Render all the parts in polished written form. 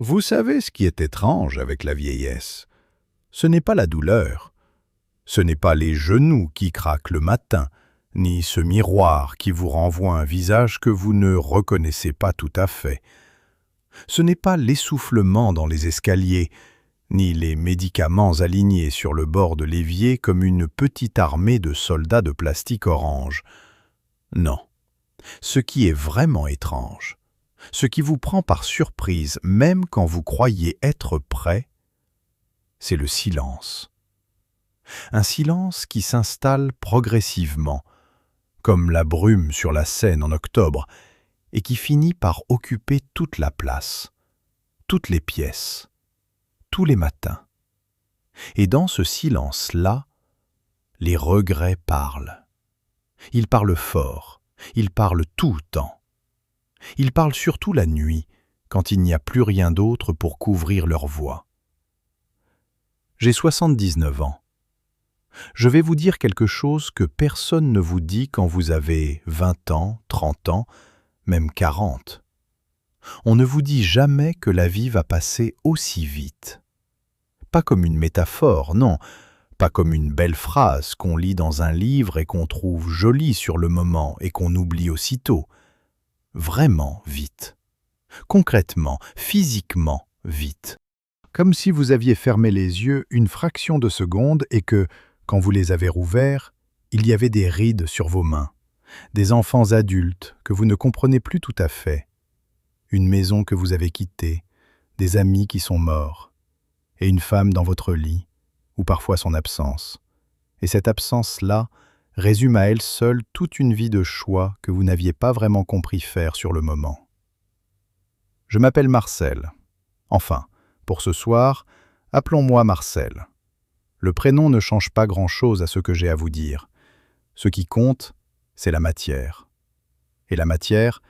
Vous savez ce qui est étrange avec la vieillesse? Ce n'est pas la douleur, ce n'est pas les genoux qui craquent le matin, ni ce miroir qui vous renvoie un visage que vous ne reconnaissez pas tout à fait. Ce n'est pas l'essoufflement dans les escaliers, ni les médicaments alignés sur le bord de l'évier comme une petite armée de soldats de plastique orange. Non. Ce qui est vraiment étrange, ce qui vous prend par surprise même quand vous croyez être prêt, c'est le silence. Un silence qui s'installe progressivement, comme la brume sur la Seine en octobre, et qui finit par occuper toute la place, toutes les pièces, tous les matins. Et dans ce silence-là, les regrets parlent. Ils parlent fort, ils parlent tout le temps. Ils parlent surtout la nuit, quand il n'y a plus rien d'autre pour couvrir leur voix. J'ai 79 ans. Je vais vous dire quelque chose que personne ne vous dit quand vous avez 20 ans, 30 ans, même 40. On ne vous dit jamais que la vie va passer aussi vite. Pas comme une métaphore, non, pas comme une belle phrase qu'on lit dans un livre et qu'on trouve jolie sur le moment et qu'on oublie aussitôt. Vraiment vite. Concrètement, physiquement vite. Comme si vous aviez fermé les yeux une fraction de seconde et que, quand vous les avez rouverts, il y avait des rides sur vos mains, des enfants adultes que vous ne comprenez plus tout à fait, une maison que vous avez quittée, des amis qui sont morts, et une femme dans votre lit, ou parfois son absence. Et cette absence-là résume à elle seule toute une vie de choix que vous n'aviez pas vraiment compris faire sur le moment. Je m'appelle Marcel. Enfin, pour ce soir, appelons-moi Marcel. Le prénom ne change pas grand-chose à ce que j'ai à vous dire. Ce qui compte, c'est la matière. Et la matière,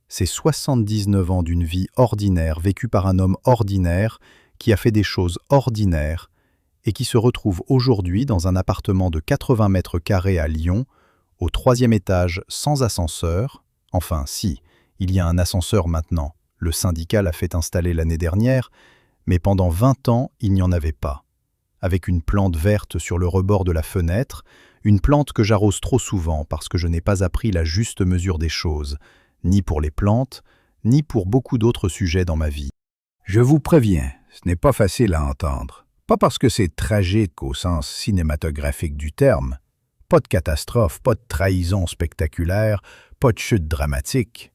c'est 79 ans d'une vie ordinaire vécue par un homme ordinaire qui a fait des choses ordinaires et qui se retrouve aujourd'hui dans un appartement de 80 mètres carrés à Lyon, au 3e étage sans ascenseur. Enfin, si, il y a un ascenseur maintenant. Le syndicat l'a fait installer l'année dernière, mais pendant 20 ans, il n'y en avait pas. Avec une plante verte sur le rebord de la fenêtre, une plante que j'arrose trop souvent parce que je n'ai pas appris la juste mesure des choses, ni pour les plantes, ni pour beaucoup d'autres sujets dans ma vie. Je vous préviens, ce n'est pas facile à entendre. Pas parce que c'est tragique au sens cinématographique du terme. Pas de catastrophe, pas de trahison spectaculaire, pas de chute dramatique.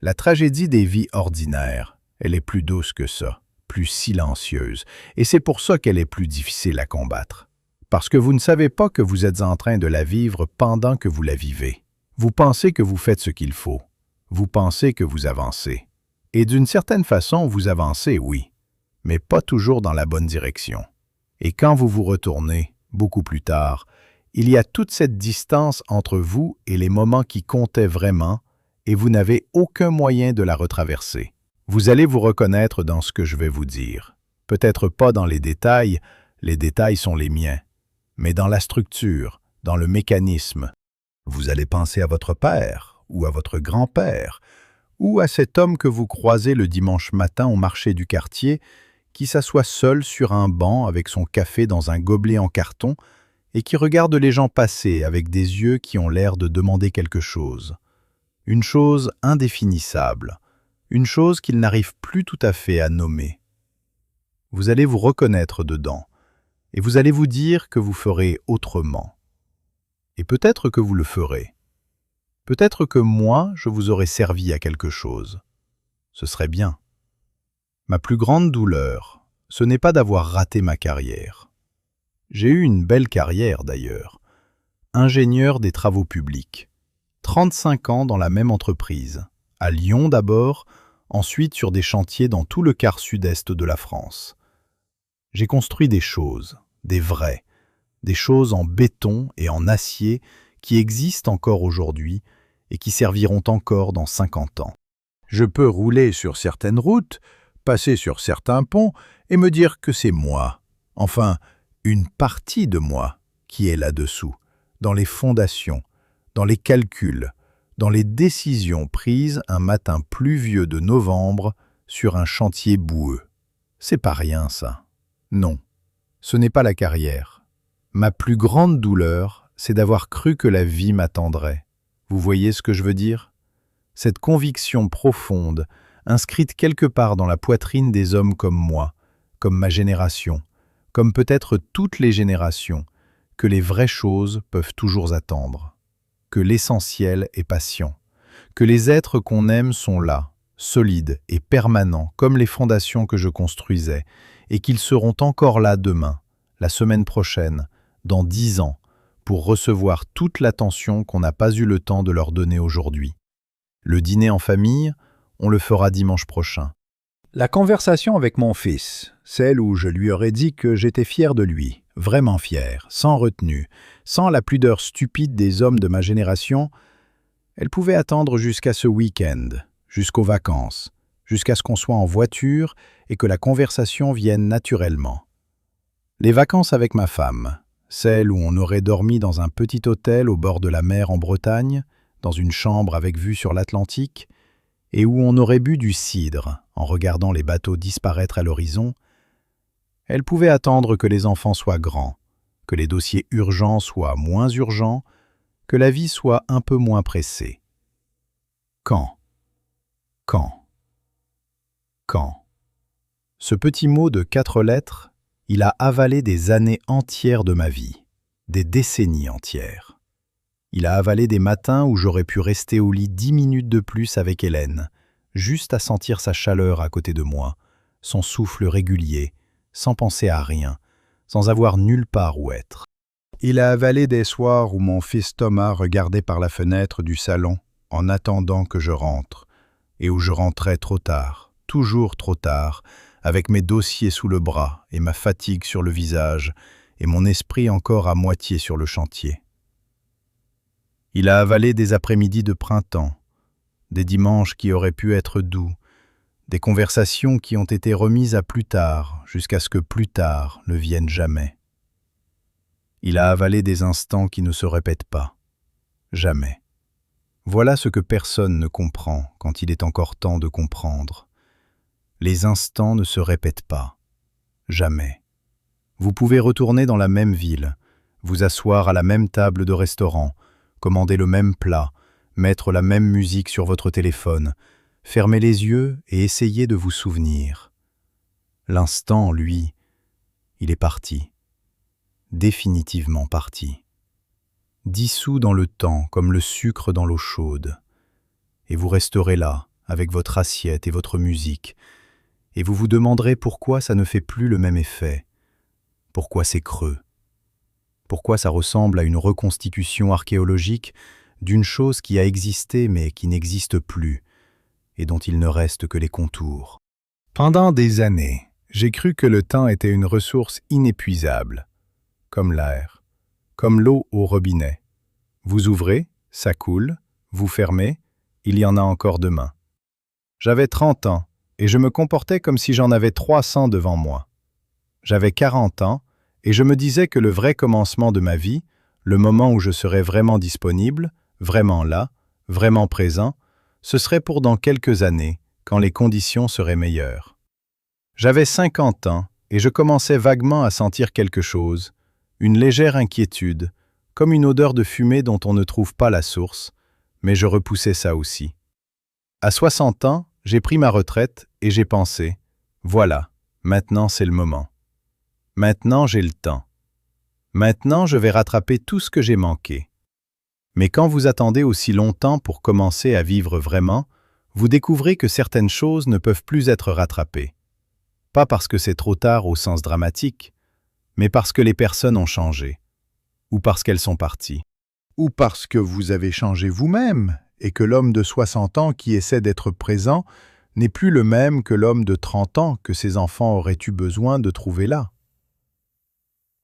La tragédie des vies ordinaires, elle est plus douce que ça, plus silencieuse, et c'est pour ça qu'elle est plus difficile à combattre. Parce que vous ne savez pas que vous êtes en train de la vivre pendant que vous la vivez. Vous pensez que vous faites ce qu'il faut. Vous pensez que vous avancez. Et d'une certaine façon, vous avancez, oui, mais pas toujours dans la bonne direction. Et quand vous vous retournez, beaucoup plus tard, il y a toute cette distance entre vous et les moments qui comptaient vraiment, et vous n'avez aucun moyen de la retraverser. Vous allez vous reconnaître dans ce que je vais vous dire. Peut-être pas dans les détails sont les miens, mais dans la structure, dans le mécanisme. Vous allez penser à votre père, ou à votre grand-père, ou à cet homme que vous croisez le dimanche matin au marché du quartier, qui s'assoit seul sur un banc avec son café dans un gobelet en carton et qui regarde les gens passer avec des yeux qui ont l'air de demander quelque chose. Une chose indéfinissable, une chose qu'il n'arrive plus tout à fait à nommer. Vous allez vous reconnaître dedans, et vous allez vous dire que vous ferez autrement. Et peut-être que vous le ferez. Peut-être que moi, je vous aurais servi à quelque chose. Ce serait bien. Ma plus grande douleur, ce n'est pas d'avoir raté ma carrière. J'ai eu une belle carrière d'ailleurs. Ingénieur des travaux publics. 35 ans dans la même entreprise. À Lyon d'abord, ensuite sur des chantiers dans tout le quart sud-est de la France. J'ai construit des choses, des vraies, des choses en béton et en acier qui existent encore aujourd'hui et qui serviront encore dans 50 ans. Je peux rouler sur certaines routes, passer sur certains ponts et me dire que c'est moi, enfin, une partie de moi qui est là-dessous, dans les fondations, dans les calculs, dans les décisions prises un matin pluvieux de novembre sur un chantier boueux. C'est pas rien, ça. Non, ce n'est pas la carrière. Ma plus grande douleur, c'est d'avoir cru que la vie m'attendrait. Vous voyez ce que je veux dire? Cette conviction profonde, inscrite quelque part dans la poitrine des hommes comme moi, comme ma génération, comme peut-être toutes les générations, que les vraies choses peuvent toujours attendre, que l'essentiel est patient, que les êtres qu'on aime sont là, solides et permanents comme les fondations que je construisais, et qu'ils seront encore là demain, la semaine prochaine, dans 10 ans, pour recevoir toute l'attention qu'on n'a pas eu le temps de leur donner aujourd'hui. Le dîner en famille, on le fera dimanche prochain. La conversation avec mon fils, celle où je lui aurais dit que j'étais fier de lui, vraiment fier, sans retenue, sans la pudeur stupide des hommes de ma génération, elle pouvait attendre jusqu'à ce week-end, jusqu'aux vacances, jusqu'à ce qu'on soit en voiture et que la conversation vienne naturellement. Les vacances avec ma femme, celles où on aurait dormi dans un petit hôtel au bord de la mer en Bretagne, dans une chambre avec vue sur l'Atlantique, et où on aurait bu du cidre en regardant les bateaux disparaître à l'horizon, elle pouvait attendre que les enfants soient grands, que les dossiers urgents soient moins urgents, que la vie soit un peu moins pressée. Quand? Ce petit mot de 4 lettres, il a avalé des années entières de ma vie, des décennies entières. Il a avalé des matins où j'aurais pu rester au lit 10 minutes de plus avec Hélène, juste à sentir sa chaleur à côté de moi, son souffle régulier, sans penser à rien, sans avoir nulle part où être. Il a avalé des soirs où mon fils Thomas regardait par la fenêtre du salon en attendant que je rentre, et où je rentrais trop tard, toujours trop tard, avec mes dossiers sous le bras et ma fatigue sur le visage, et mon esprit encore à moitié sur le chantier. Il a avalé des après-midi de printemps, des dimanches qui auraient pu être doux, des conversations qui ont été remises à plus tard, jusqu'à ce que plus tard ne vienne jamais. Il a avalé des instants qui ne se répètent pas. Jamais. Voilà ce que personne ne comprend quand il est encore temps de comprendre. Les instants ne se répètent pas. Jamais. Vous pouvez retourner dans la même ville, vous asseoir à la même table de restaurant, commander le même plat, mettre la même musique sur votre téléphone, fermer les yeux et essayer de vous souvenir. L'instant, lui, il est parti. Définitivement parti. Dissous dans le temps comme le sucre dans l'eau chaude. Et vous resterez là, avec votre assiette et votre musique, et vous vous demanderez pourquoi ça ne fait plus le même effet, pourquoi c'est creux, pourquoi ça ressemble à une reconstitution archéologique d'une chose qui a existé mais qui n'existe plus, et dont il ne reste que les contours. Pendant des années, j'ai cru que le temps était une ressource inépuisable, comme l'air, comme l'eau au robinet. Vous ouvrez, ça coule, vous fermez, il y en a encore demain. J'avais 30 ans, et je me comportais comme si j'en avais 300 devant moi. J'avais 40 ans, et je me disais que le vrai commencement de ma vie, le moment où je serais vraiment disponible, vraiment là, vraiment présent, ce serait pour dans quelques années, quand les conditions seraient meilleures. J'avais 50 ans, et je commençais vaguement à sentir quelque chose, une légère inquiétude, comme une odeur de fumée dont on ne trouve pas la source, mais je repoussais ça aussi. À 60 ans, j'ai pris ma retraite et j'ai pensé, voilà, maintenant c'est le moment. Maintenant j'ai le temps. Maintenant je vais rattraper tout ce que j'ai manqué. Mais quand vous attendez aussi longtemps pour commencer à vivre vraiment, vous découvrez que certaines choses ne peuvent plus être rattrapées. Pas parce que c'est trop tard au sens dramatique, mais parce que les personnes ont changé, ou parce qu'elles sont parties. Ou parce que vous avez changé vous-même, et que l'homme de 60 ans qui essaie d'être présent n'est plus le même que l'homme de 30 ans que ses enfants auraient eu besoin de trouver là.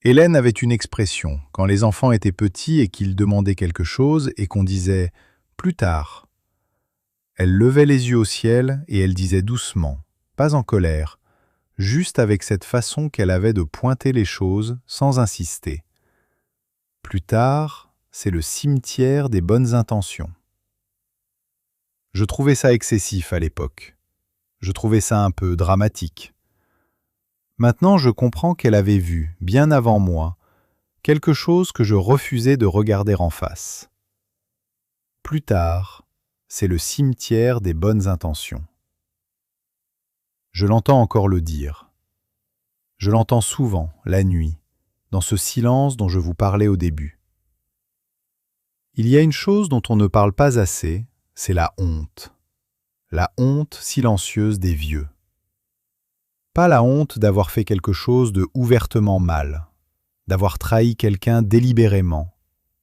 Hélène avait une expression, quand les enfants étaient petits et qu'ils demandaient quelque chose et qu'on disait « plus tard ». Elle levait les yeux au ciel et elle disait doucement, pas en colère, juste avec cette façon qu'elle avait de pointer les choses sans insister. Plus tard, c'est le cimetière des bonnes intentions. Je trouvais ça excessif à l'époque. Je trouvais ça un peu dramatique. Maintenant, je comprends qu'elle avait vu, bien avant moi, quelque chose que je refusais de regarder en face. Plus tard, c'est le cimetière des bonnes intentions. Je l'entends encore le dire. Je l'entends souvent, la nuit, dans ce silence dont je vous parlais au début. Il y a une chose dont on ne parle pas assez, c'est la honte. La honte silencieuse des vieux. Pas la honte d'avoir fait quelque chose de ouvertement mal, d'avoir trahi quelqu'un délibérément,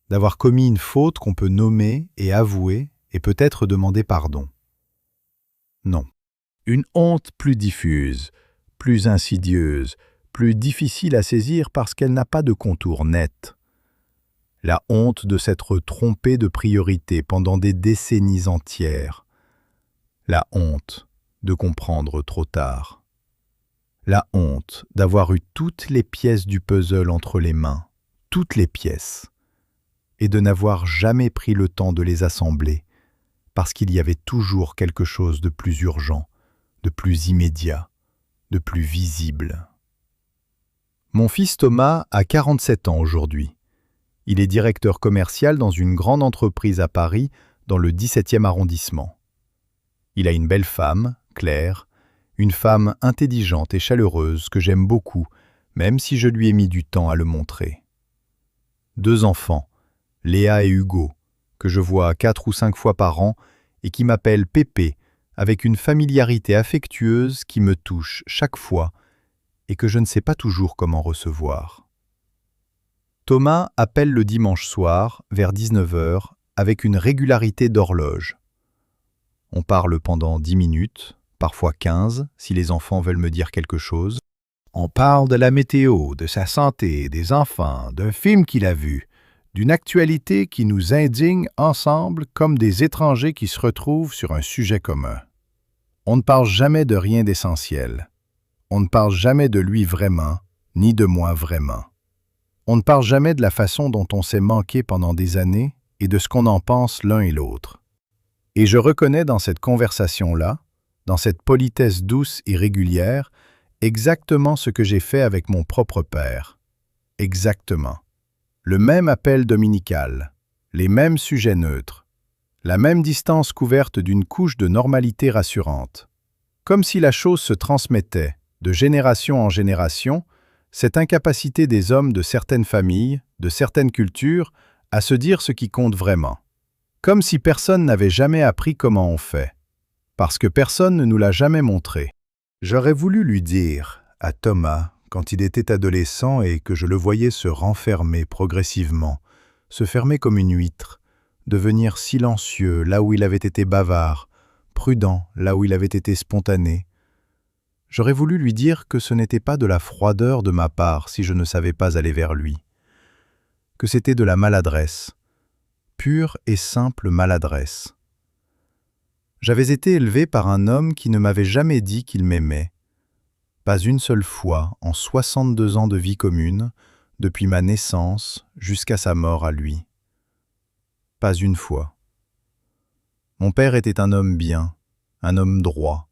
d'avoir commis une faute qu'on peut nommer et avouer et peut-être demander pardon. Non. Une honte plus diffuse, plus insidieuse, plus difficile à saisir parce qu'elle n'a pas de contour net. La honte de s'être trompé de priorité pendant des décennies entières. La honte de comprendre trop tard. La honte d'avoir eu toutes les pièces du puzzle entre les mains, toutes les pièces, et de n'avoir jamais pris le temps de les assembler, parce qu'il y avait toujours quelque chose de plus urgent, de plus immédiat, de plus visible. Mon fils Thomas a 47 ans aujourd'hui. Il est directeur commercial dans une grande entreprise à Paris, dans le 17e arrondissement. Il a une belle femme, Claire, une femme intelligente et chaleureuse que j'aime beaucoup, même si je lui ai mis du temps à le montrer. 2 enfants, Léa et Hugo, que je vois 4 ou 5 fois par an et qui m'appellent Pépé, avec une familiarité affectueuse qui me touche chaque fois et que je ne sais pas toujours comment recevoir. Thomas appelle le dimanche soir, vers 19h, avec une régularité d'horloge. On parle pendant 10 minutes, parfois 15, si les enfants veulent me dire quelque chose. On parle de la météo, de sa santé, des enfants, d'un film qu'il a vu, d'une actualité qui nous indigne ensemble comme des étrangers qui se retrouvent sur un sujet commun. On ne parle jamais de rien d'essentiel. On ne parle jamais de lui vraiment, ni de moi vraiment. On ne parle jamais de la façon dont on s'est manqué pendant des années et de ce qu'on en pense l'un et l'autre. Et je reconnais dans cette conversation-là, dans cette politesse douce et régulière, exactement ce que j'ai fait avec mon propre père. Exactement. Le même appel dominical, les mêmes sujets neutres, la même distance couverte d'une couche de normalité rassurante. Comme si la chose se transmettait, de génération en génération, cette incapacité des hommes de certaines familles, de certaines cultures, à se dire ce qui compte vraiment. Comme si personne n'avait jamais appris comment on fait, parce que personne ne nous l'a jamais montré. J'aurais voulu lui dire, à Thomas, quand il était adolescent et que je le voyais se renfermer progressivement, se fermer comme une huître, devenir silencieux là où il avait été bavard, prudent là où il avait été spontané. J'aurais voulu lui dire que ce n'était pas de la froideur de ma part si je ne savais pas aller vers lui, que c'était de la maladresse, pure et simple maladresse. J'avais été élevé par un homme qui ne m'avait jamais dit qu'il m'aimait, pas une seule fois en 62 ans de vie commune, depuis ma naissance jusqu'à sa mort à lui. Pas une fois. Mon père était un homme bien, un homme droit,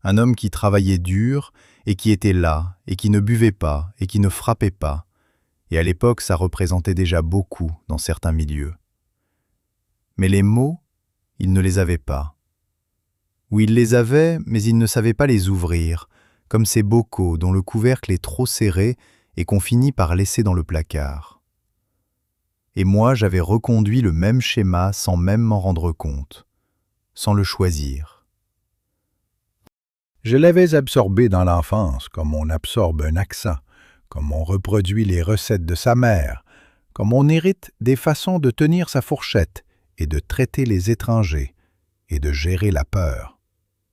un homme qui travaillait dur et qui était là, et qui ne buvait pas, et qui ne frappait pas. Et à l'époque, ça représentait déjà beaucoup dans certains milieux. Mais les mots, il ne les avait pas. Ou il les avait, mais il ne savait pas les ouvrir, comme ces bocaux dont le couvercle est trop serré et qu'on finit par laisser dans le placard. Et moi, j'avais reconduit le même schéma sans même m'en rendre compte, sans le choisir. Je l'avais absorbé dans l'enfance, comme on absorbe un accent, comme on reproduit les recettes de sa mère, comme on hérite des façons de tenir sa fourchette et de traiter les étrangers et de gérer la peur.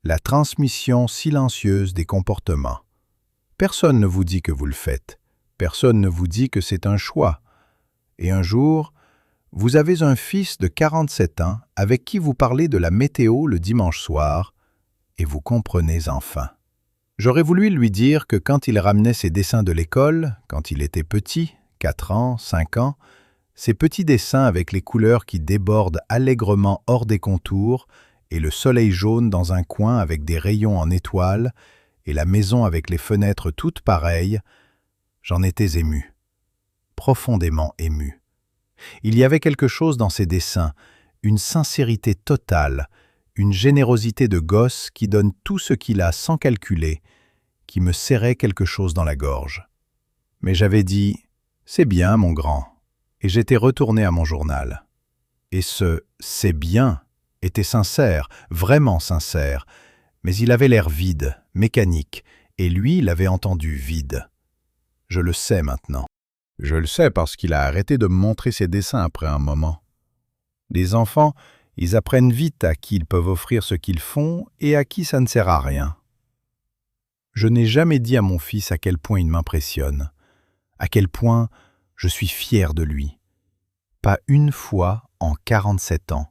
La transmission silencieuse des comportements. Personne ne vous dit que vous le faites. Personne ne vous dit que c'est un choix. Et un jour, vous avez un fils de 47 ans avec qui vous parlez de la météo le dimanche soir, et vous comprenez enfin. J'aurais voulu lui dire que quand il ramenait ses dessins de l'école, quand il était petit, 4 ans, 5 ans, ces petits dessins avec les couleurs qui débordent allègrement hors des contours, et le soleil jaune dans un coin avec des rayons en étoiles, et la maison avec les fenêtres toutes pareilles, j'en étais ému, profondément ému. Il y avait quelque chose dans ses dessins, une sincérité totale, une générosité de gosse qui donne tout ce qu'il a sans calculer, qui me serrait quelque chose dans la gorge. Mais j'avais dit « C'est bien, mon grand », et j'étais retourné à mon journal. Et ce « c'est bien » était sincère, vraiment sincère, mais il avait l'air vide, mécanique, et lui l'avait entendu vide. Je le sais maintenant. Je le sais parce qu'il a arrêté de me montrer ses dessins après un moment. Les enfants, ils apprennent vite à qui ils peuvent offrir ce qu'ils font et à qui ça ne sert à rien. Je n'ai jamais dit à mon fils à quel point il m'impressionne, à quel point je suis fier de lui. Pas une fois en 47 ans.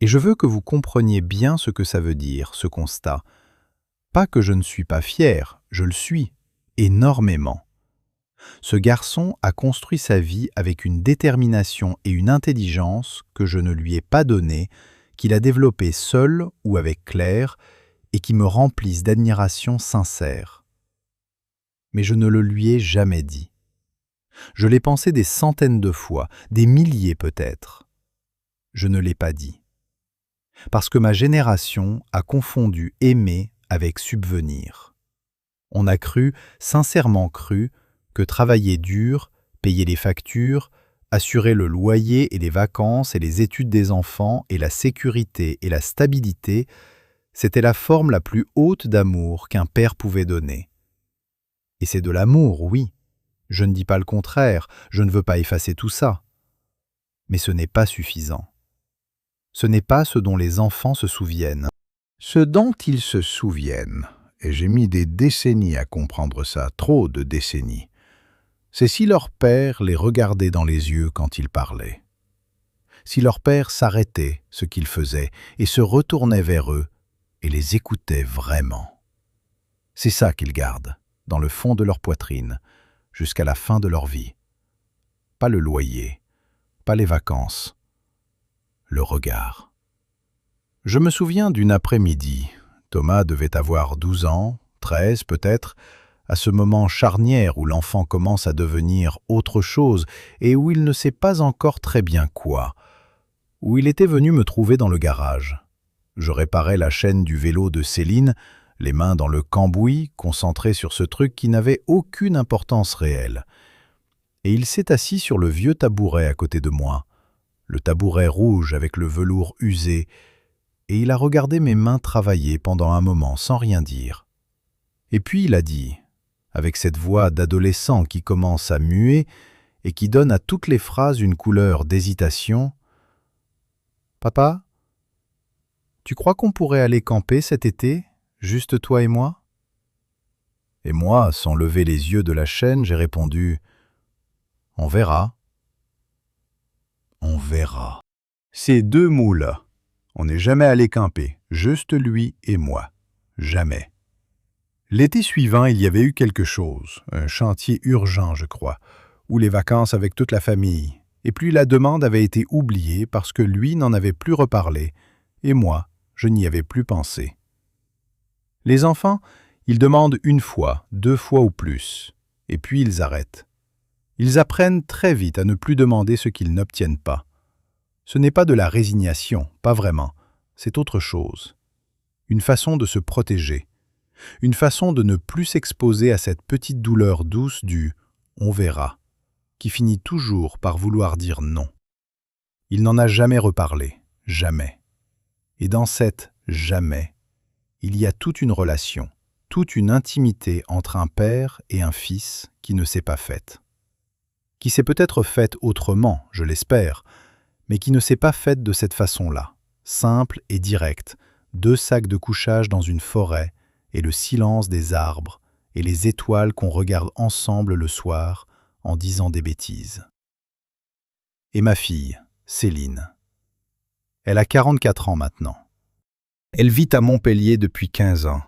Et je veux que vous compreniez bien ce que ça veut dire, ce constat. Pas que je ne suis pas fier, je le suis, énormément. Ce garçon a construit sa vie avec une détermination et une intelligence que je ne lui ai pas données, qu'il a développées seul ou avec Claire, et qui me remplissent d'admiration sincère. Mais je ne le lui ai jamais dit. Je l'ai pensé des centaines de fois, des milliers peut-être. Je ne l'ai pas dit. Parce que ma génération a confondu aimer avec subvenir. On a cru, sincèrement cru, que travailler dur, payer les factures, assurer le loyer et les vacances et les études des enfants et la sécurité et la stabilité, c'était la forme la plus haute d'amour qu'un père pouvait donner. Et c'est de l'amour, oui. Je ne dis pas le contraire, je ne veux pas effacer tout ça. Mais ce n'est pas suffisant. Ce n'est pas ce dont les enfants se souviennent. Ce dont ils se souviennent, et j'ai mis des décennies à comprendre ça, trop de décennies, c'est si leur père les regardait dans les yeux quand ils parlaient. Si leur père s'arrêtait ce qu'il faisait et se retournait vers eux et les écoutait vraiment. C'est ça qu'ils gardent, dans le fond de leur poitrine, jusqu'à la fin de leur vie. Pas le loyer, pas les vacances, le regard. Je me souviens d'une après-midi. Thomas devait avoir 12 ans, 13 peut-être, à ce moment charnière où l'enfant commence à devenir autre chose et où il ne sait pas encore très bien quoi, où il était venu me trouver dans le garage. Je réparais la chaîne du vélo de Céline, les mains dans le cambouis, concentré sur ce truc qui n'avait aucune importance réelle. Et il s'est assis sur le vieux tabouret à côté de moi, le tabouret rouge avec le velours usé, et il a regardé mes mains travailler pendant un moment sans rien dire. Et puis il a dit, avec cette voix d'adolescent qui commence à muer et qui donne à toutes les phrases une couleur d'hésitation, « Papa, tu crois qu'on pourrait aller camper cet été, juste toi et moi ?» Et moi, sans lever les yeux de la chaîne, j'ai répondu, « On verra. » On verra. Ces deux mots-là, on n'est jamais allé camper, juste lui et moi. Jamais. L'été suivant, il y avait eu quelque chose, un chantier urgent, je crois, ou les vacances avec toute la famille, et puis la demande avait été oubliée parce que lui n'en avait plus reparlé, et moi, je n'y avais plus pensé. Les enfants, ils demandent une fois, 2 fois ou plus, et puis ils arrêtent. Ils apprennent très vite à ne plus demander ce qu'ils n'obtiennent pas. Ce n'est pas de la résignation, pas vraiment, c'est autre chose. Une façon de se protéger. Une façon de ne plus s'exposer à cette petite douleur douce du « on verra », qui finit toujours par vouloir dire non. Il n'en a jamais reparlé, jamais. Et dans cette « jamais », il y a toute une relation, toute une intimité entre un père et un fils qui ne s'est pas faite. Qui s'est peut-être faite autrement, je l'espère, mais qui ne s'est pas faite de cette façon-là, simple et directe, 2 sacs de couchage dans une forêt, et le silence des arbres, et les étoiles qu'on regarde ensemble le soir en disant des bêtises. Et ma fille, Céline. Elle a 44 ans maintenant. Elle vit à Montpellier depuis 15 ans,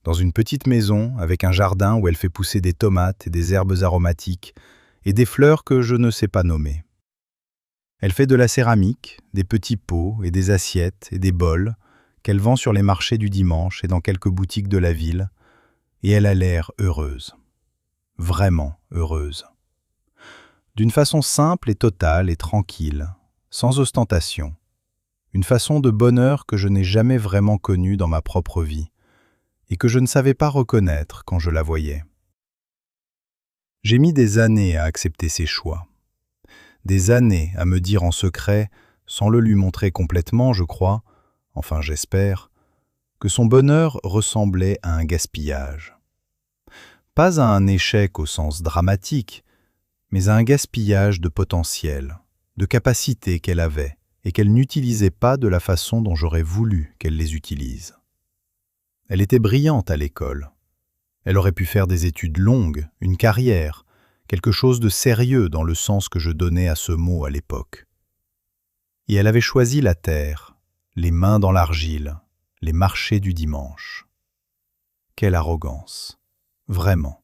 dans une petite maison avec un jardin où elle fait pousser des tomates et des herbes aromatiques et des fleurs que je ne sais pas nommer. Elle fait de la céramique, des petits pots et des assiettes et des bols qu'elle vend sur les marchés du dimanche et dans quelques boutiques de la ville, et elle a l'air heureuse. Vraiment heureuse. D'une façon simple et totale et tranquille, sans ostentation. Une façon de bonheur que je n'ai jamais vraiment connue dans ma propre vie, et que je ne savais pas reconnaître quand je la voyais. J'ai mis des années à accepter ses choix. Des années à me dire en secret, sans le lui montrer complètement, je crois, enfin j'espère, que son bonheur ressemblait à un gaspillage. Pas à un échec au sens dramatique, mais à un gaspillage de potentiel, de capacités qu'elle avait et qu'elle n'utilisait pas de la façon dont j'aurais voulu qu'elle les utilise. Elle était brillante à l'école. Elle aurait pu faire des études longues, une carrière, quelque chose de sérieux dans le sens que je donnais à ce mot à l'époque. Et elle avait choisi la terre, les mains dans l'argile, les marchés du dimanche. Quelle arrogance, vraiment.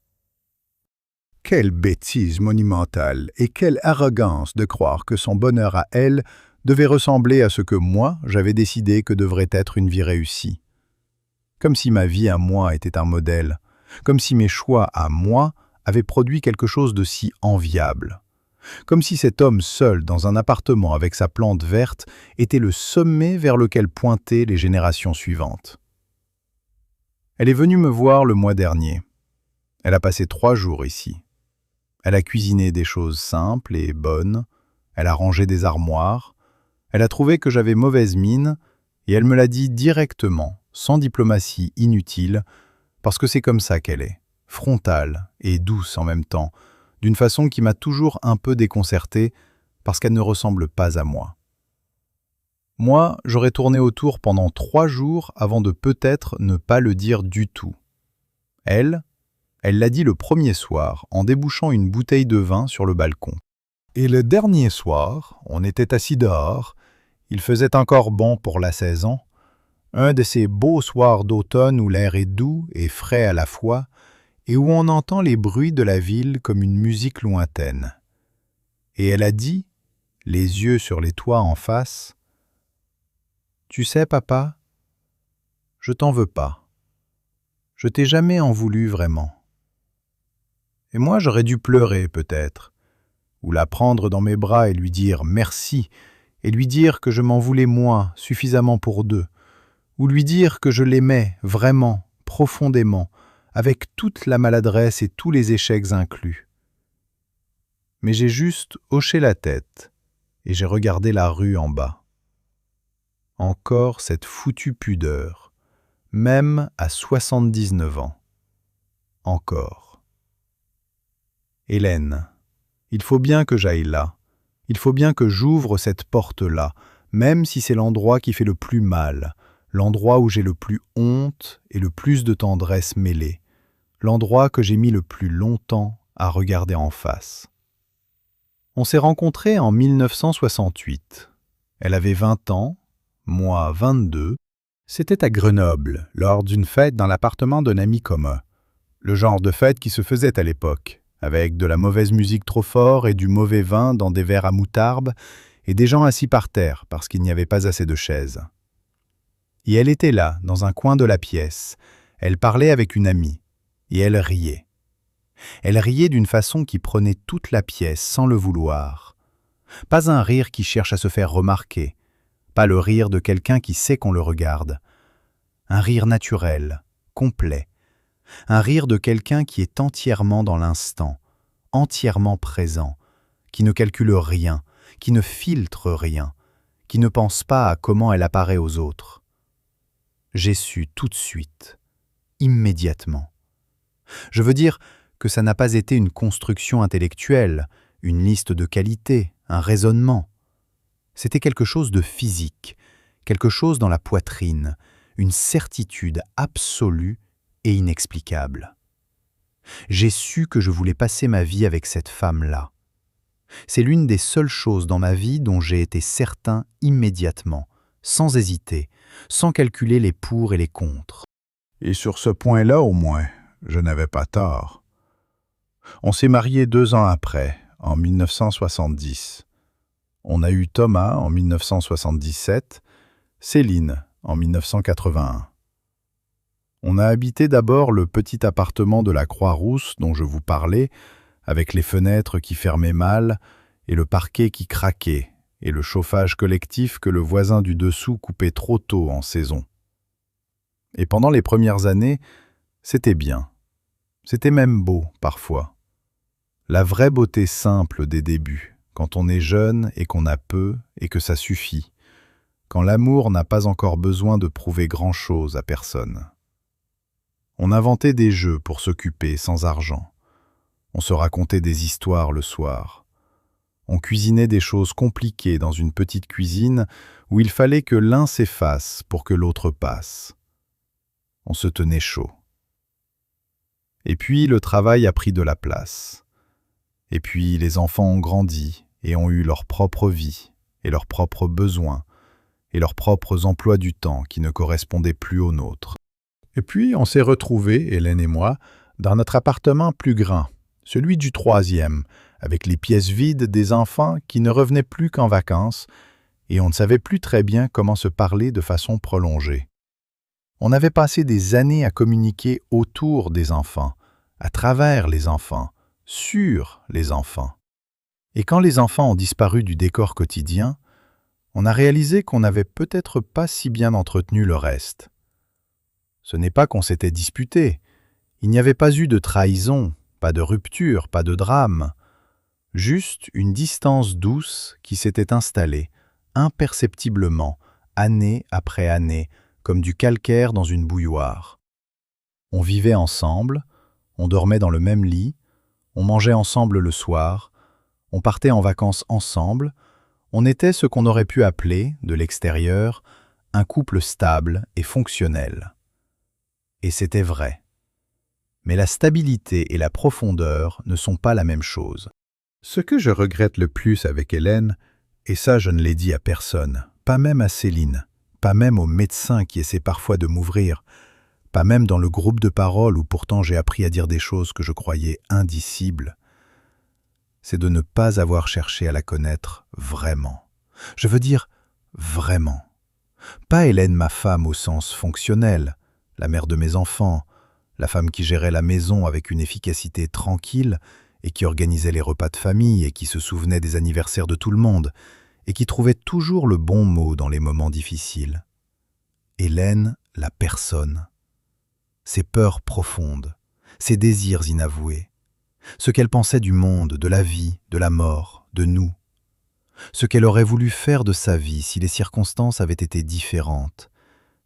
Quelle bêtise monumentale et quelle arrogance de croire que son bonheur à elle devait ressembler à ce que moi, j'avais décidé que devrait être une vie réussie. Comme si ma vie à moi était un modèle, comme si mes choix à moi avaient produit quelque chose de si enviable. Comme si cet homme seul dans un appartement avec sa plante verte était le sommet vers lequel pointaient les générations suivantes. Elle est venue me voir le mois dernier. Elle a passé 3 jours ici. Elle a cuisiné des choses simples et bonnes, elle a rangé des armoires, elle a trouvé que j'avais mauvaise mine et elle me l'a dit directement, sans diplomatie inutile, parce que c'est comme ça qu'elle est, frontale et douce en même temps, d'une façon qui m'a toujours un peu déconcerté parce qu'elle ne ressemble pas à moi. Moi, j'aurais tourné autour pendant 3 jours avant de peut-être ne pas le dire du tout. Elle l'a dit le premier soir en débouchant une bouteille de vin sur le balcon. Et le dernier soir, on était assis dehors, il faisait encore bon pour la saison, un de ces beaux soirs d'automne où l'air est doux et frais à la fois, et où on entend les bruits de la ville comme une musique lointaine. Et elle a dit, les yeux sur les toits en face, « Tu sais, papa, je t'en veux pas. Je t'ai jamais en voulu vraiment. » Et moi, j'aurais dû pleurer peut-être, ou la prendre dans mes bras et lui dire « merci », et lui dire que je m'en voulais moi, suffisamment pour 2, ou lui dire que je l'aimais vraiment, profondément, avec toute la maladresse et tous les échecs inclus. Mais j'ai juste hoché la tête et j'ai regardé la rue en bas. Encore cette foutue pudeur, même à 79 ans. Encore. Hélène, il faut bien que j'aille là. Il faut bien que j'ouvre cette porte-là, même si c'est l'endroit qui fait le plus mal, l'endroit où j'ai le plus honte et le plus de tendresse mêlée, l'endroit que j'ai mis le plus longtemps à regarder en face. On s'est rencontrés en 1968. Elle avait 20 ans, moi 22. C'était à Grenoble, lors d'une fête dans l'appartement d'un ami commun. Le genre de fête qui se faisait à l'époque, avec de la mauvaise musique trop fort et du mauvais vin dans des verres à moutarde, et des gens assis par terre parce qu'il n'y avait pas assez de chaises. Et elle était là, dans un coin de la pièce. Elle parlait avec une amie, et elle riait. Elle riait d'une façon qui prenait toute la pièce sans le vouloir. Pas un rire qui cherche à se faire remarquer, pas le rire de quelqu'un qui sait qu'on le regarde. Un rire naturel, complet. Un rire de quelqu'un qui est entièrement dans l'instant, entièrement présent, qui ne calcule rien, qui ne filtre rien, qui ne pense pas à comment elle apparaît aux autres. J'ai su tout de suite, immédiatement. Je veux dire que ça n'a pas été une construction intellectuelle, une liste de qualités, un raisonnement. C'était quelque chose de physique, quelque chose dans la poitrine, une certitude absolue et inexplicable. J'ai su que je voulais passer ma vie avec cette femme-là. C'est l'une des seules choses dans ma vie dont j'ai été certain immédiatement, sans hésiter, sans calculer les pour et les contre. Et sur ce point-là, au moins, je n'avais pas tort. On s'est mariés 2 ans après, en 1970. On a eu Thomas en 1977, Céline en 1981. On a habité d'abord le petit appartement de la Croix-Rousse dont je vous parlais, avec les fenêtres qui fermaient mal, et le parquet qui craquait, et le chauffage collectif que le voisin du dessous coupait trop tôt en saison. Et pendant les premières années, c'était bien. C'était même beau, parfois. La vraie beauté simple des débuts, quand on est jeune et qu'on a peu et que ça suffit, quand l'amour n'a pas encore besoin de prouver grand-chose à personne. On inventait des jeux pour s'occuper sans argent. On se racontait des histoires le soir. On cuisinait des choses compliquées dans une petite cuisine où il fallait que l'un s'efface pour que l'autre passe. On se tenait chaud. Et puis le travail a pris de la place. Et puis les enfants ont grandi et ont eu leur propre vie et leurs propres besoins et leurs propres emplois du temps qui ne correspondaient plus aux nôtres. Et puis on s'est retrouvés, Hélène et moi, dans notre appartement plus grand, celui du 3e, avec les pièces vides des enfants qui ne revenaient plus qu'en vacances, et on ne savait plus très bien comment se parler de façon prolongée. On avait passé des années à communiquer autour des enfants, à travers les enfants, sur les enfants. Et quand les enfants ont disparu du décor quotidien, on a réalisé qu'on n'avait peut-être pas si bien entretenu le reste. Ce n'est pas qu'on s'était disputé, il n'y avait pas eu de trahison, pas de rupture, pas de drame, juste une distance douce qui s'était installée, imperceptiblement, année après année, comme du calcaire dans une bouilloire. On vivait ensemble, on dormait dans le même lit, on mangeait ensemble le soir, on partait en vacances ensemble, on était ce qu'on aurait pu appeler, de l'extérieur, un couple stable et fonctionnel. Et c'était vrai. Mais la stabilité et la profondeur ne sont pas la même chose. Ce que je regrette le plus avec Hélène, et ça je ne l'ai dit à personne, pas même à Céline, pas même au médecin qui essaie parfois de m'ouvrir, pas même dans le groupe de parole où pourtant j'ai appris à dire des choses que je croyais indicibles, c'est de ne pas avoir cherché à la connaître vraiment. Je veux dire vraiment. Pas Hélène ma femme au sens fonctionnel, la mère de mes enfants, la femme qui gérait la maison avec une efficacité tranquille et qui organisait les repas de famille et qui se souvenait des anniversaires de tout le monde et qui trouvait toujours le bon mot dans les moments difficiles. Hélène, la personne. Ses peurs profondes, ses désirs inavoués, ce qu'elle pensait du monde, de la vie, de la mort, de nous, ce qu'elle aurait voulu faire de sa vie si les circonstances avaient été différentes,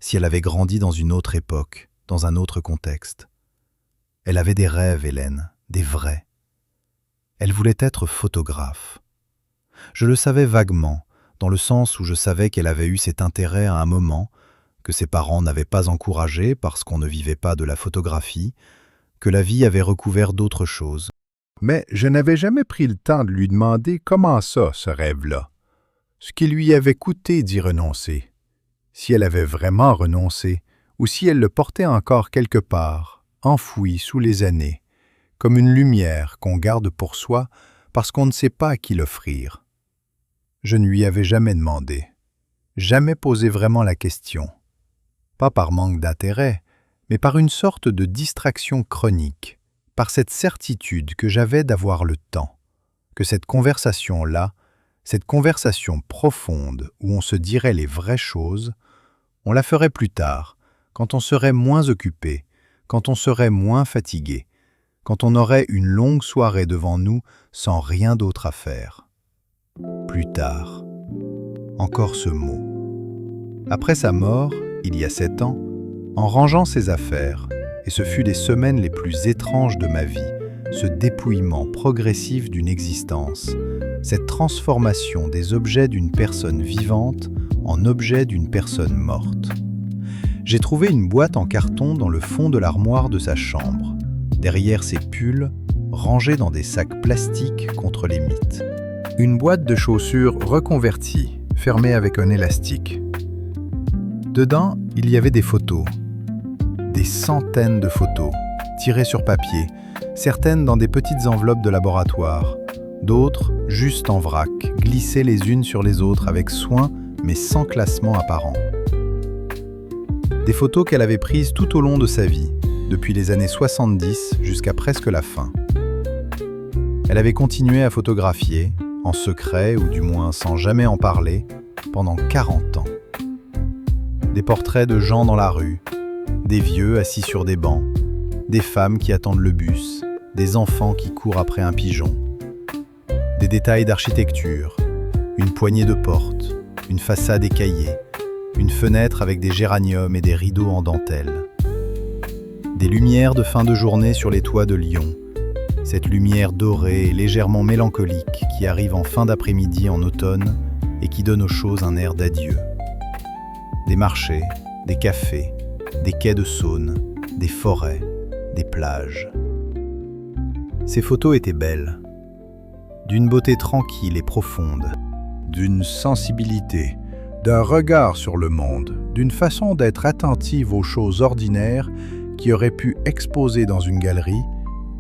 si elle avait grandi dans une autre époque, dans un autre contexte. Elle avait des rêves, Hélène, des vrais. Elle voulait être photographe. Je le savais vaguement, dans le sens où je savais qu'elle avait eu cet intérêt à un moment, que ses parents n'avaient pas encouragé parce qu'on ne vivait pas de la photographie, que la vie avait recouvert d'autres choses. Mais je n'avais jamais pris le temps de lui demander comment ça, ce rêve-là. Ce qui lui avait coûté d'y renoncer. Si elle avait vraiment renoncé, ou si elle le portait encore quelque part, enfoui sous les années, comme une lumière qu'on garde pour soi parce qu'on ne sait pas à qui l'offrir. Je ne lui avais jamais demandé, jamais posé vraiment la question. Pas par manque d'intérêt, mais par une sorte de distraction chronique, par cette certitude que j'avais d'avoir le temps, que cette conversation-là, cette conversation profonde où on se dirait les vraies choses, on la ferait plus tard, quand on serait moins occupé, quand on serait moins fatigué, quand on aurait une longue soirée devant nous sans rien d'autre à faire. Plus tard. Encore ce mot. Après sa mort, il y a 7 ans, en rangeant ses affaires, et ce fut les semaines les plus étranges de ma vie, ce dépouillement progressif d'une existence, cette transformation des objets d'une personne vivante en objets d'une personne morte. J'ai trouvé une boîte en carton dans le fond de l'armoire de sa chambre, derrière ses pulls, rangés dans des sacs plastiques contre les mites. Une boîte de chaussures reconvertie, fermée avec un élastique. Dedans, il y avait des photos. Des centaines de photos, tirées sur papier, certaines dans des petites enveloppes de laboratoire, d'autres juste en vrac, glissées les unes sur les autres avec soin, mais sans classement apparent. Des photos qu'elle avait prises tout au long de sa vie, depuis les années 70 jusqu'à presque la fin. Elle avait continué à photographier, en secret ou du moins sans jamais en parler, pendant 40 ans. Des portraits de gens dans la rue, des vieux assis sur des bancs, des femmes qui attendent le bus, des enfants qui courent après un pigeon, des détails d'architecture, une poignée de portes, une façade écaillée, une fenêtre avec des géraniums et des rideaux en dentelle. Des lumières de fin de journée sur les toits de Lyon, cette lumière dorée et légèrement mélancolique qui arrive en fin d'après-midi en automne et qui donne aux choses un air d'adieu. Des marchés, des cafés, des quais de Saône, des forêts, des plages. Ces photos étaient belles, d'une beauté tranquille et profonde, d'une sensibilité, d'un regard sur le monde, d'une façon d'être attentive aux choses ordinaires qui auraient pu exposer dans une galerie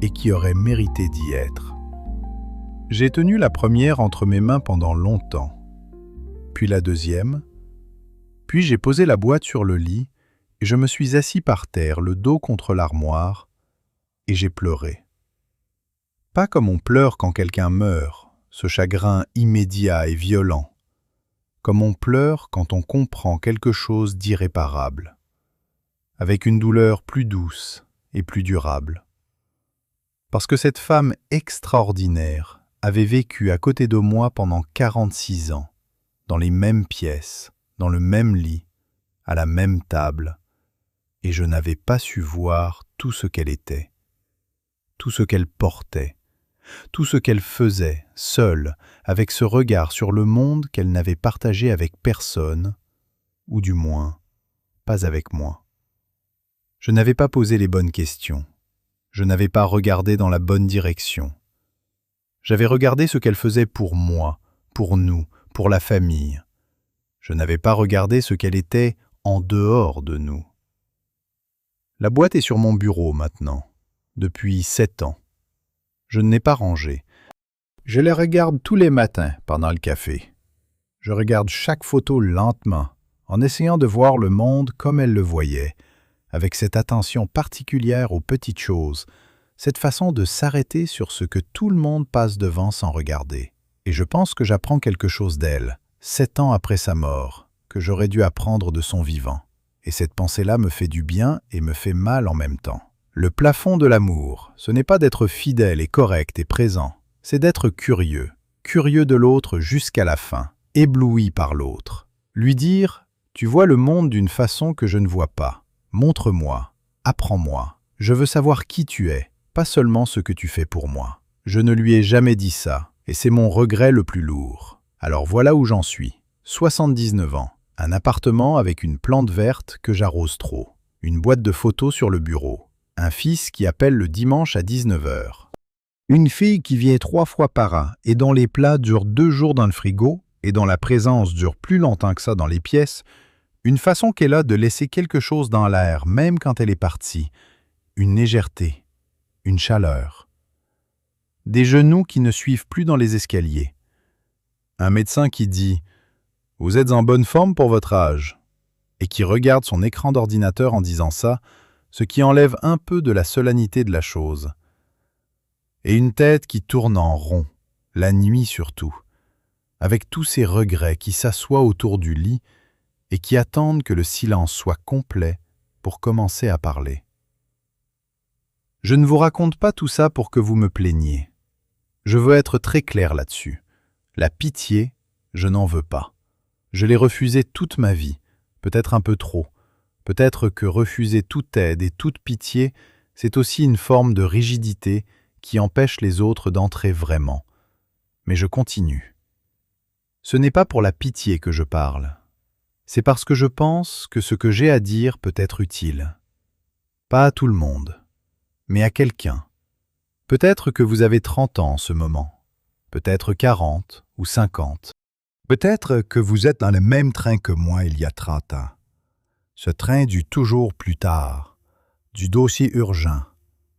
et qui auraient mérité d'y être. J'ai tenu la première entre mes mains pendant longtemps, puis la deuxième, puis j'ai posé la boîte sur le lit et je me suis assis par terre, le dos contre l'armoire, et j'ai pleuré. Pas comme on pleure quand quelqu'un meurt, ce chagrin immédiat et violent, comme on pleure quand on comprend quelque chose d'irréparable, avec une douleur plus douce et plus durable. Parce que cette femme extraordinaire avait vécu à côté de moi pendant 46 ans, dans les mêmes pièces, dans le même lit, à la même table, et je n'avais pas su voir tout ce qu'elle était, tout ce qu'elle portait, tout ce qu'elle faisait, seule, avec ce regard sur le monde qu'elle n'avait partagé avec personne, ou du moins, pas avec moi. Je n'avais pas posé les bonnes questions. Je n'avais pas regardé dans la bonne direction. J'avais regardé ce qu'elle faisait pour moi, pour nous, pour la famille. Je n'avais pas regardé ce qu'elle était en dehors de nous. La boîte est sur mon bureau maintenant, depuis 7 ans. Je ne l'ai pas rangée. Je la regarde tous les matins pendant le café. Je regarde chaque photo lentement, en essayant de voir le monde comme elle le voyait, avec cette attention particulière aux petites choses, cette façon de s'arrêter sur ce que tout le monde passe devant sans regarder. Et je pense que j'apprends quelque chose d'elle, 7 ans après sa mort, que j'aurais dû apprendre de son vivant. Et cette pensée-là me fait du bien et me fait mal en même temps. Le plafond de l'amour, ce n'est pas d'être fidèle et correct et présent, c'est d'être curieux, curieux de l'autre jusqu'à la fin, ébloui par l'autre. Lui dire « Tu vois le monde d'une façon que je ne vois pas. Montre-moi, apprends-moi. Je veux savoir qui tu es, pas seulement ce que tu fais pour moi. » Je ne lui ai jamais dit ça, et c'est mon regret le plus lourd. Alors voilà où j'en suis. 79 ans, un appartement avec une plante verte que j'arrose trop, une boîte de photos sur le bureau, un fils qui appelle le dimanche à 19h. Une fille qui vient 3 fois par an et dont les plats durent 2 jours dans le frigo et dont la présence dure plus longtemps que ça dans les pièces, une façon qu'elle a de laisser quelque chose dans l'air même quand elle est partie, une légèreté, une chaleur. Des genoux qui ne suivent plus dans les escaliers. Un médecin qui dit « Vous êtes en bonne forme pour votre âge » et qui regarde son écran d'ordinateur en disant ça, ce qui enlève un peu de la solennité de la chose. Et une tête qui tourne en rond, la nuit surtout, avec tous ces regrets qui s'assoient autour du lit et qui attendent que le silence soit complet pour commencer à parler. Je ne vous raconte pas tout ça pour que vous me plaigniez. Je veux être très clair là-dessus. La pitié, je n'en veux pas. Je l'ai refusée toute ma vie, peut-être un peu trop. Peut-être que refuser toute aide et toute pitié, c'est aussi une forme de rigidité qui empêche les autres d'entrer vraiment. Mais je continue. Ce n'est pas pour la pitié que je parle. C'est parce que je pense que ce que j'ai à dire peut être utile. Pas à tout le monde, mais à quelqu'un. Peut-être que vous avez 30 ans en ce moment, peut-être 40 ou 50. Peut-être que vous êtes dans le même train que moi il y a 30 ans. Ce train du toujours plus tard, du dossier urgent,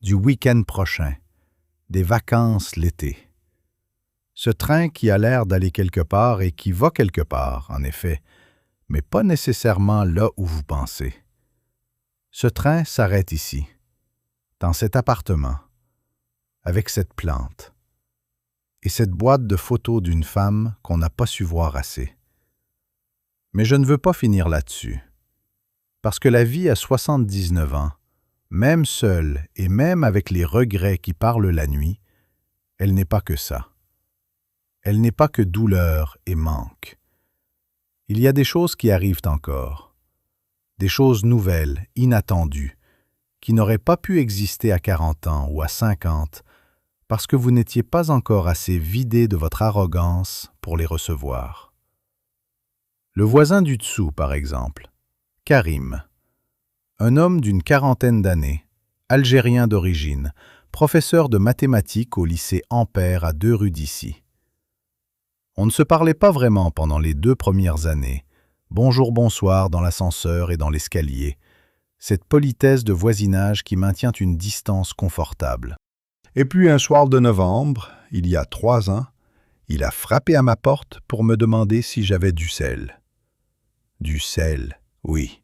du week-end prochain, des vacances l'été. Ce train qui a l'air d'aller quelque part et qui va quelque part, en effet, mais pas nécessairement là où vous pensez. Ce train s'arrête ici, dans cet appartement, avec cette plante et cette boîte de photos d'une femme qu'on n'a pas su voir assez. Mais je ne veux pas finir là-dessus, parce que la vie à 79 ans, même seule et même avec les regrets qui parlent la nuit, elle n'est pas que ça. Elle n'est pas que douleur et manque. Il y a des choses qui arrivent encore, des choses nouvelles, inattendues, qui n'auraient pas pu exister à 40 ans ou à 50, parce que vous n'étiez pas encore assez vidé de votre arrogance pour les recevoir. Le voisin du dessous, par exemple, Karim, un homme d'une quarantaine d'années, algérien d'origine, professeur de mathématiques au lycée Ampère à 2 rues d'ici. On ne se parlait pas vraiment pendant les 2 premières années. Bonjour, bonsoir dans l'ascenseur et dans l'escalier. Cette politesse de voisinage qui maintient une distance confortable. Et puis un soir de novembre, il y a 3 ans, il a frappé à ma porte pour me demander si j'avais du sel. Du sel, oui,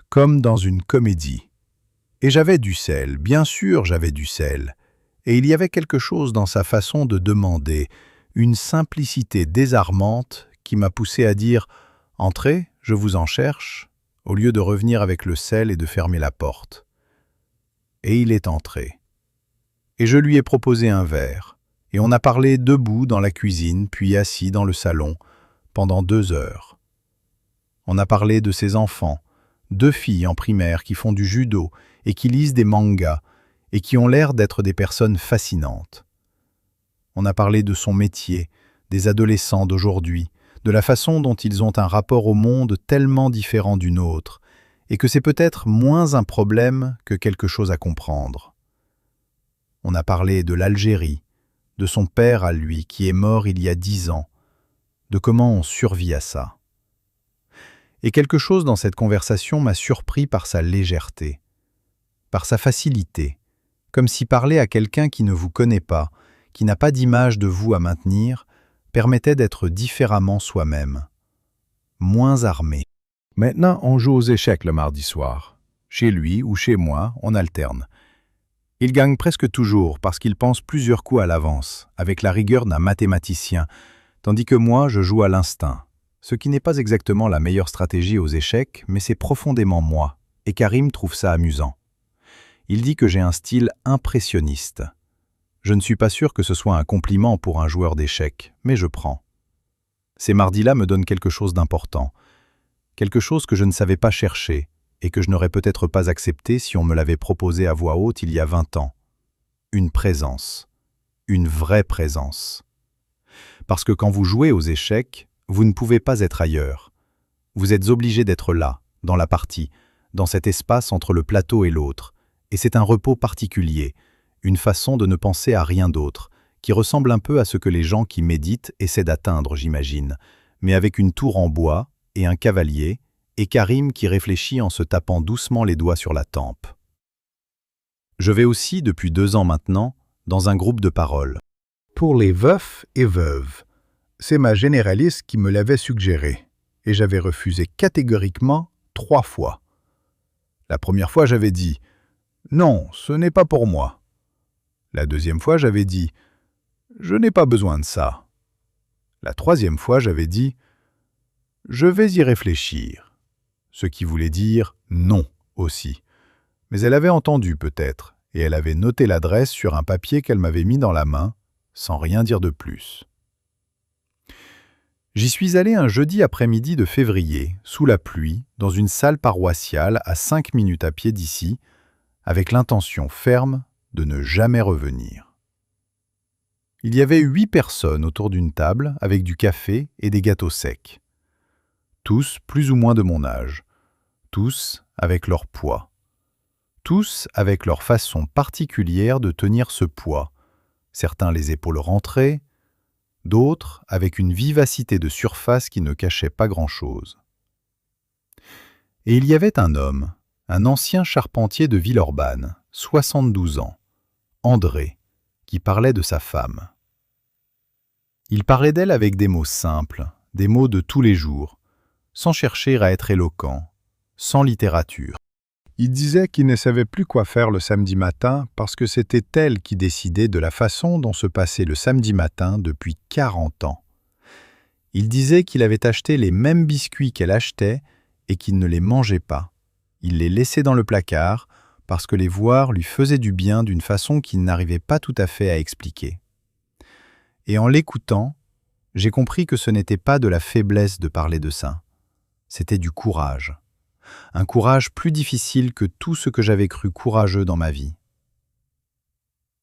comme dans une comédie. Et j'avais du sel, bien sûr j'avais du sel. Et il y avait quelque chose dans sa façon de demander, une simplicité désarmante qui m'a poussé à dire « Entrez, je vous en cherche », au lieu de revenir avec le sel et de fermer la porte. Et il est entré. Et je lui ai proposé un verre, et on a parlé debout dans la cuisine, puis assis dans le salon, pendant 2 heures. On a parlé de ses enfants, 2 filles en primaire qui font du judo et qui lisent des mangas, et qui ont l'air d'être des personnes fascinantes. On a parlé de son métier, des adolescents d'aujourd'hui, de la façon dont ils ont un rapport au monde tellement différent du nôtre, et que c'est peut-être moins un problème que quelque chose à comprendre. On a parlé de l'Algérie, de son père à lui qui est mort il y a 10 ans, de comment on survit à ça. Et quelque chose dans cette conversation m'a surpris par sa légèreté, par sa facilité, comme si parler à quelqu'un qui ne vous connaît pas, qui n'a pas d'image de vous à maintenir, permettait d'être différemment soi-même, moins armé. Maintenant, on joue aux échecs le mardi soir. Chez lui ou chez moi, on alterne. Il gagne presque toujours parce qu'il pense plusieurs coups à l'avance, avec la rigueur d'un mathématicien, tandis que moi, je joue à l'instinct. Ce qui n'est pas exactement la meilleure stratégie aux échecs, mais c'est profondément moi, et Karim trouve ça amusant. Il dit que j'ai un style impressionniste. Je ne suis pas sûr que ce soit un compliment pour un joueur d'échecs, mais je prends. Ces mardis-là me donnent quelque chose d'important, quelque chose que je ne savais pas chercher, et que je n'aurais peut-être pas accepté si on me l'avait proposé à voix haute il y a 20 ans. Une présence. Une vraie présence. Parce que quand vous jouez aux échecs, vous ne pouvez pas être ailleurs. Vous êtes obligé d'être là, dans la partie, dans cet espace entre le plateau et l'autre, et c'est un repos particulier, une façon de ne penser à rien d'autre, qui ressemble un peu à ce que les gens qui méditent essaient d'atteindre, j'imagine, mais avec une tour en bois et un cavalier, et Karim qui réfléchit en se tapant doucement les doigts sur la tempe. Je vais aussi, depuis 2 ans maintenant, dans un groupe de parole. Pour les veufs et veuves. C'est ma généraliste qui me l'avait suggéré, et j'avais refusé catégoriquement 3 fois. La première fois, j'avais dit « Non, ce n'est pas pour moi ». La deuxième fois, j'avais dit « Je n'ai pas besoin de ça ». La troisième fois, j'avais dit « Je vais y réfléchir ». Ce qui voulait dire non aussi. Mais elle avait entendu peut-être, et elle avait noté l'adresse sur un papier qu'elle m'avait mis dans la main, sans rien dire de plus. J'y suis allé un jeudi après-midi de février, sous la pluie, dans une salle paroissiale à 5 minutes à pied d'ici, avec l'intention ferme de ne jamais revenir. Il y avait 8 personnes autour d'une table avec du café et des gâteaux secs. Tous plus ou moins de mon âge, tous avec leur poids, tous avec leur façon particulière de tenir ce poids, certains les épaules rentrées, d'autres avec une vivacité de surface qui ne cachait pas grand-chose. Et il y avait un homme, un ancien charpentier de Villeurbanne, 72 ans, André, qui parlait de sa femme. Il parlait d'elle avec des mots simples, des mots de tous les jours, sans chercher à être éloquent, sans littérature. Il disait qu'il ne savait plus quoi faire le samedi matin parce que c'était elle qui décidait de la façon dont se passait le samedi matin depuis 40 ans. Il disait qu'il avait acheté les mêmes biscuits qu'elle achetait et qu'il ne les mangeait pas. Il les laissait dans le placard parce que les voir lui faisait du bien d'une façon qu'il n'arrivait pas tout à fait à expliquer. Et en l'écoutant, j'ai compris que ce n'était pas de la faiblesse de parler de ça. C'était du courage. Un courage plus difficile que tout ce que j'avais cru courageux dans ma vie.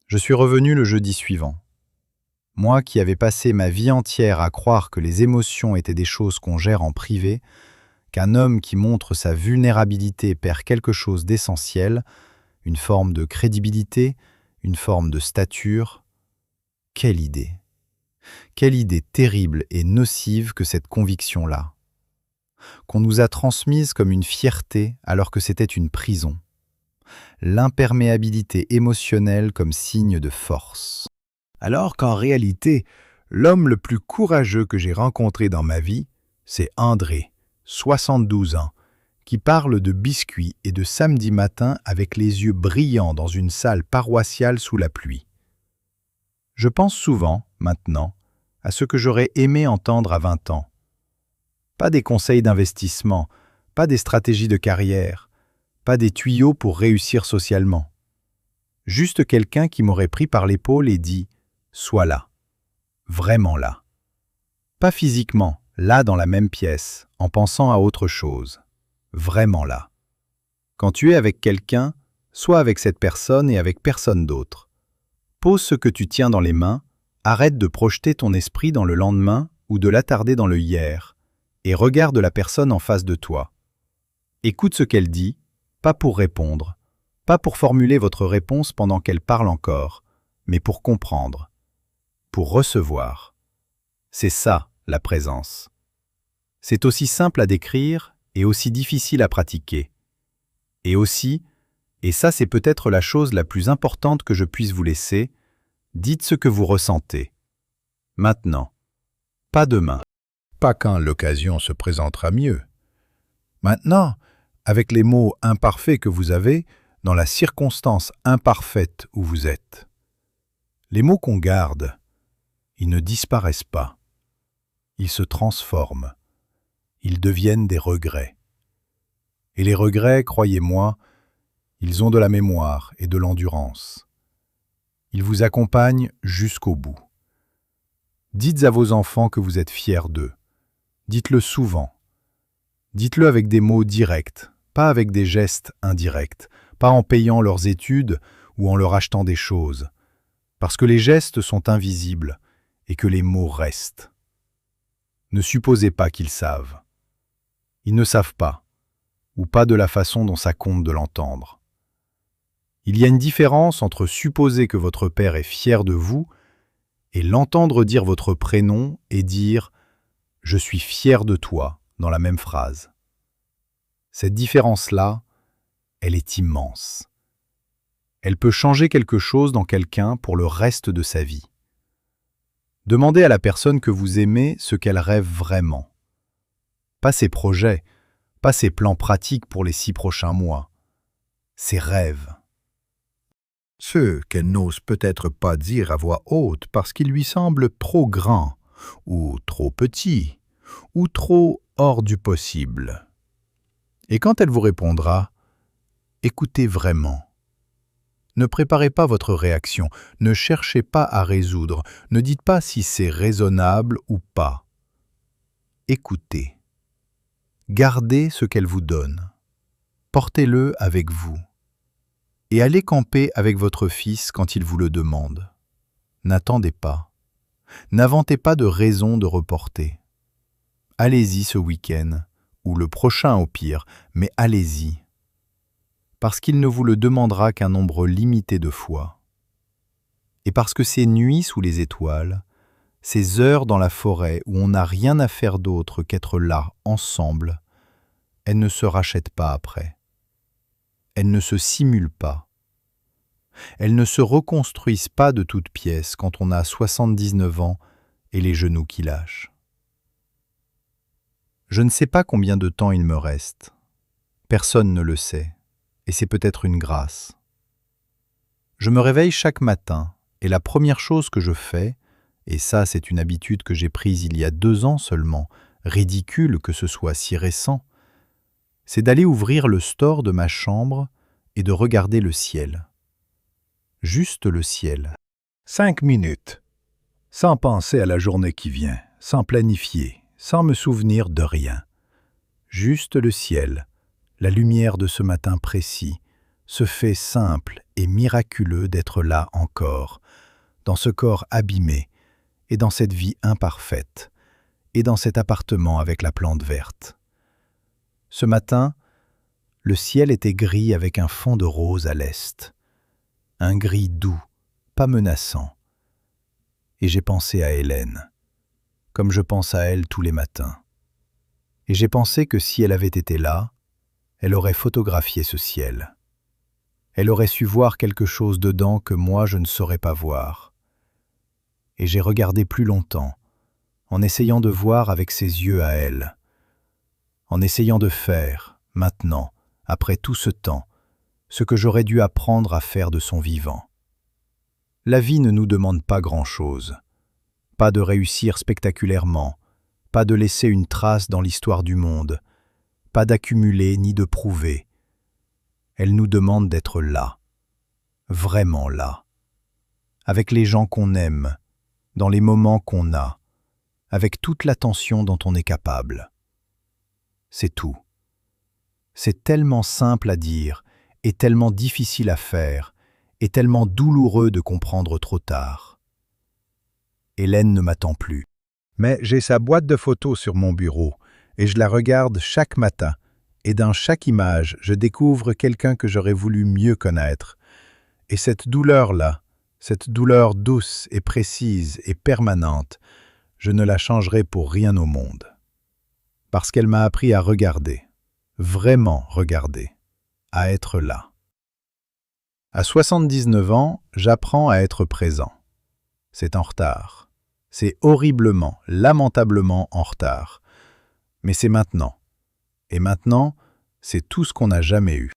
Je suis revenu le jeudi suivant. Moi qui avais passé ma vie entière à croire que les émotions étaient des choses qu'on gère en privé, qu'un homme qui montre sa vulnérabilité perd quelque chose d'essentiel, une forme de crédibilité, une forme de stature. Quelle idée! Quelle idée terrible et nocive que cette conviction-là, qu'on nous a transmise comme une fierté alors que c'était une prison. L'imperméabilité émotionnelle comme signe de force. Alors qu'en réalité, l'homme le plus courageux que j'ai rencontré dans ma vie, c'est André, 72 ans, qui parle de biscuits et de samedi matin avec les yeux brillants dans une salle paroissiale sous la pluie. Je pense souvent, maintenant, à ce que j'aurais aimé entendre à 20 ans. Pas des conseils d'investissement, pas des stratégies de carrière, pas des tuyaux pour réussir socialement. Juste quelqu'un qui m'aurait pris par l'épaule et dit « Sois là, vraiment là ». Pas physiquement, là dans la même pièce, en pensant à autre chose. Vraiment là. Quand tu es avec quelqu'un, sois avec cette personne et avec personne d'autre. Pose ce que tu tiens dans les mains, arrête de projeter ton esprit dans le lendemain ou de l'attarder dans le hier, et regarde la personne en face de toi. Écoute ce qu'elle dit, pas pour répondre, pas pour formuler votre réponse pendant qu'elle parle encore, mais pour comprendre, pour recevoir. C'est ça, la présence. C'est aussi simple à décrire et aussi difficile à pratiquer. Et aussi, et ça c'est peut-être la chose la plus importante que je puisse vous laisser, dites ce que vous ressentez. Maintenant, pas demain. Pas quand l'occasion se présentera mieux. Maintenant, avec les mots imparfaits que vous avez, dans la circonstance imparfaite où vous êtes. Les mots qu'on garde, ils ne disparaissent pas. Ils se transforment. Ils deviennent des regrets. Et les regrets, croyez-moi, ils ont de la mémoire et de l'endurance. Ils vous accompagnent jusqu'au bout. Dites à vos enfants que vous êtes fiers d'eux. Dites-le souvent. Dites-le avec des mots directs, pas avec des gestes indirects, pas en payant leurs études ou en leur achetant des choses, parce que les gestes sont invisibles et que les mots restent. Ne supposez pas qu'ils savent. Ils ne savent pas, ou pas de la façon dont ça compte de l'entendre. Il y a une différence entre supposer que votre père est fier de vous et l'entendre dire votre prénom et dire « Je suis fier de toi » dans la même phrase. Cette différence-là, elle est immense. Elle peut changer quelque chose dans quelqu'un pour le reste de sa vie. Demandez à la personne que vous aimez ce qu'elle rêve vraiment. Pas ses projets, pas ses plans pratiques pour les 6 prochains mois. Ses rêves. Ceux qu'elle n'ose peut-être pas dire à voix haute parce qu'ils lui semblent trop grands, ou trop petits, ou trop hors du possible. Et quand elle vous répondra, écoutez vraiment. Ne préparez pas votre réaction, ne cherchez pas à résoudre, ne dites pas si c'est raisonnable ou pas. Écoutez. Gardez ce qu'elle vous donne. Portez-le avec vous. Et allez camper avec votre fils quand il vous le demande. N'attendez pas. N'inventez pas de raison de reporter. Allez-y ce week-end, ou le prochain au pire, mais allez-y. Parce qu'il ne vous le demandera qu'un nombre limité de fois. Et parce que ces nuits sous les étoiles, ces heures dans la forêt où on n'a rien à faire d'autre qu'être là, ensemble, elles ne se rachètent pas après. Elles ne se simulent pas. Elles ne se reconstruisent pas de toutes pièces quand on a 79 ans et les genoux qui lâchent. Je ne sais pas combien de temps il me reste. Personne ne le sait. et c'est peut-être une grâce. Je me réveille chaque matin, et la première chose que je fais, et ça c'est une habitude que j'ai prise il y a 2 ans seulement, ridicule que ce soit si récent, c'est d'aller ouvrir le store de ma chambre et de regarder le ciel. Juste le ciel. 5 minutes. Sans penser à la journée qui vient, sans planifier, sans me souvenir de rien. Juste le ciel, la lumière de ce matin précis, ce fait simple et miraculeux d'être là encore, dans ce corps abîmé, et dans cette vie imparfaite, et dans cet appartement avec la plante verte. Ce matin, le ciel était gris avec un fond de rose à l'est. Un gris doux, pas menaçant. Et j'ai pensé à Hélène, comme je pense à elle tous les matins. Et j'ai pensé que si elle avait été là, elle aurait photographié ce ciel. Elle aurait su voir quelque chose dedans que moi je ne saurais pas voir. Et j'ai regardé plus longtemps, en essayant de voir avec ses yeux à elle, en essayant de faire, maintenant, après tout ce temps, ce que j'aurais dû apprendre à faire de son vivant. La vie ne nous demande pas grand-chose, pas de réussir spectaculairement, pas de laisser une trace dans l'histoire du monde, pas d'accumuler ni de prouver. Elle nous demande d'être là, vraiment là, avec les gens qu'on aime, dans les moments qu'on a, avec toute l'attention dont on est capable. C'est tout. C'est tellement simple à dire, et tellement difficile à faire, et tellement douloureux de comprendre trop tard. Hélène ne m'attend plus. Mais j'ai sa boîte de photos sur mon bureau, et je la regarde chaque matin, et dans chaque image, je découvre quelqu'un que j'aurais voulu mieux connaître. Et cette douleur-là, cette douleur douce et précise et permanente, je ne la changerai pour rien au monde. Parce qu'elle m'a appris à regarder, vraiment regarder, à être là. À 79 ans, j'apprends à être présent. C'est en retard. C'est horriblement, lamentablement en retard. Mais c'est maintenant. Et maintenant, c'est tout ce qu'on n'a jamais eu.